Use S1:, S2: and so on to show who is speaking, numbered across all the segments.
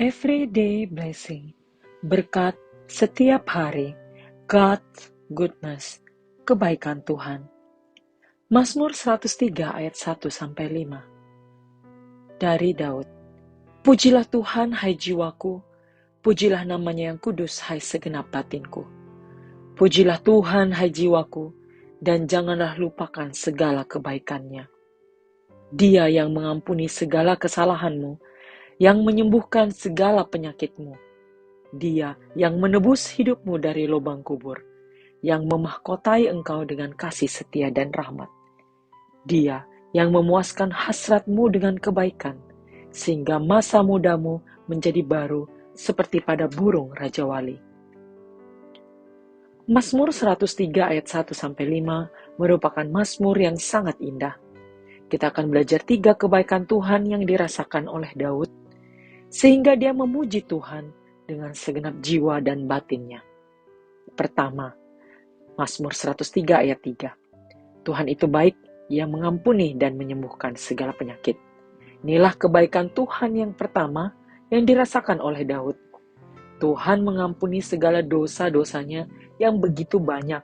S1: Everyday blessing, berkat setiap hari, God's goodness, kebaikan Tuhan. Mazmur 103 ayat 1-5. Dari Daud. Pujilah Tuhan, hai jiwaku, pujilah namanya yang kudus, hai segenap batinku. Pujilah Tuhan, hai jiwaku, dan janganlah lupakan segala kebaikannya. Dia yang mengampuni segala kesalahanmu, yang menyembuhkan segala penyakitmu. Dia yang menebus hidupmu dari lubang kubur, yang memahkotai engkau dengan kasih setia dan rahmat. Dia yang memuaskan hasratmu dengan kebaikan, sehingga masa mudamu menjadi baru seperti pada burung Raja Wali. Mazmur 103 ayat 1-5 merupakan mazmur yang sangat indah. Kita akan belajar 3 kebaikan Tuhan yang dirasakan oleh Daud, sehingga dia memuji Tuhan dengan segenap jiwa dan batinnya. Pertama, Mazmur 103 ayat 3. Tuhan itu baik, Ia mengampuni dan menyembuhkan segala penyakit. Inilah kebaikan Tuhan yang pertama yang dirasakan oleh Daud. Tuhan mengampuni segala dosa-dosanya yang begitu banyak,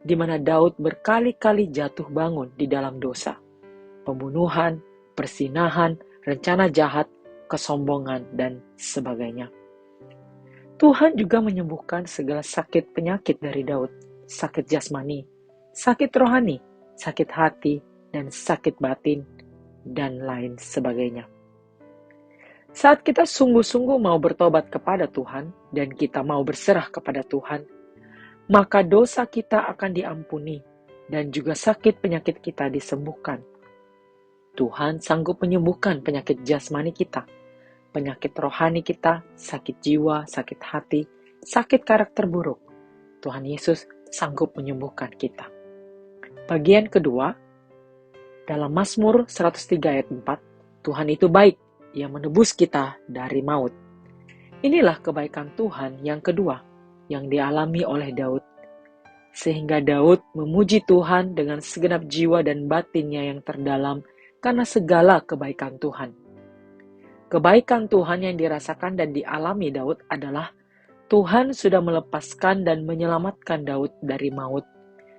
S1: di mana Daud berkali-kali jatuh bangun di dalam dosa. Pembunuhan, persinahan, rencana jahat, kesombongan, dan sebagainya. Tuhan juga menyembuhkan segala sakit penyakit dari Daud, sakit jasmani, sakit rohani, sakit hati, dan sakit batin, dan lain sebagainya. Saat kita sungguh-sungguh mau bertobat kepada Tuhan, dan kita mau berserah kepada Tuhan, maka dosa kita akan diampuni, dan juga sakit penyakit kita disembuhkan. Tuhan sanggup menyembuhkan penyakit jasmani kita, penyakit rohani kita, sakit jiwa, sakit hati, sakit karakter buruk. Tuhan Yesus sanggup menyembuhkan kita. Bagian kedua, dalam Mazmur 103 ayat 4, Tuhan itu baik, Ia menebus kita dari maut. Inilah kebaikan Tuhan yang kedua, yang dialami oleh Daud. Sehingga Daud memuji Tuhan dengan segenap jiwa dan batinnya yang terdalam, karena segala kebaikan Tuhan. Kebaikan Tuhan yang dirasakan dan dialami Daud adalah Tuhan sudah melepaskan dan menyelamatkan Daud dari maut,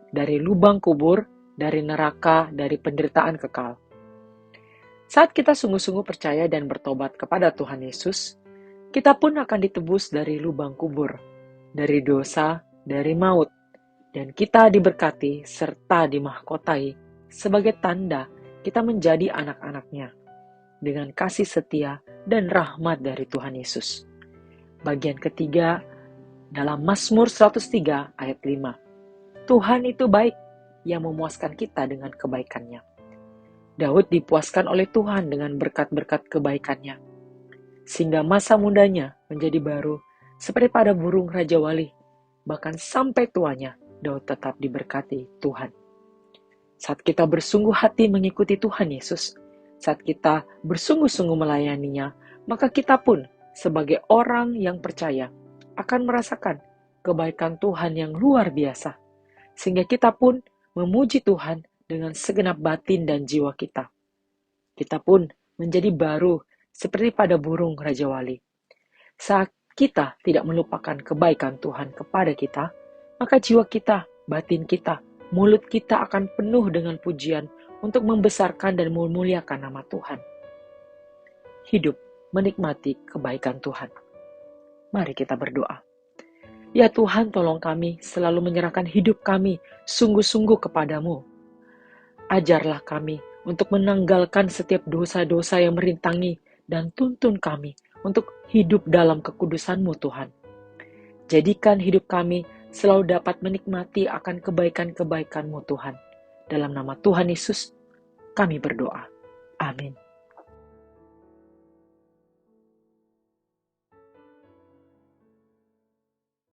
S1: dari lubang kubur, dari neraka, dari penderitaan kekal. Saat kita sungguh-sungguh percaya dan bertobat kepada Tuhan Yesus, kita pun akan ditebus dari lubang kubur, dari dosa, dari maut, dan kita diberkati serta dimahkotai sebagai tanda kita menjadi anak-anaknya dengan kasih setia dan rahmat dari Tuhan Yesus. Bagian ketiga dalam Mazmur 103 ayat 5. Tuhan itu baik, Ia memuaskan kita dengan kebaikannya. Daud dipuaskan oleh Tuhan dengan berkat-berkat kebaikannya, sehingga masa mudanya menjadi baru seperti pada burung Raja Wali. Bahkan sampai tuanya, Daud tetap diberkati Tuhan. Saat kita bersungguh hati mengikuti Tuhan Yesus, saat kita bersungguh-sungguh melayaninya, maka kita pun sebagai orang yang percaya akan merasakan kebaikan Tuhan yang luar biasa. Sehingga kita pun memuji Tuhan dengan segenap batin dan jiwa kita. Kita pun menjadi baru seperti pada burung Raja Wali. Saat kita tidak melupakan kebaikan Tuhan kepada kita, maka jiwa kita, batin kita, mulut kita akan penuh dengan pujian untuk membesarkan dan memuliakan nama Tuhan. Hidup menikmati kebaikan Tuhan. Mari kita berdoa. Ya Tuhan, tolong kami selalu menyerahkan hidup kami sungguh-sungguh kepadamu. Ajarlah kami untuk menanggalkan setiap dosa-dosa yang merintangi dan tuntun kami untuk hidup dalam kekudusan-Mu Tuhan. Jadikan hidup kami selalu dapat menikmati akan kebaikan-kebaikan-Mu Tuhan. Dalam nama Tuhan Yesus, kami berdoa. Amin.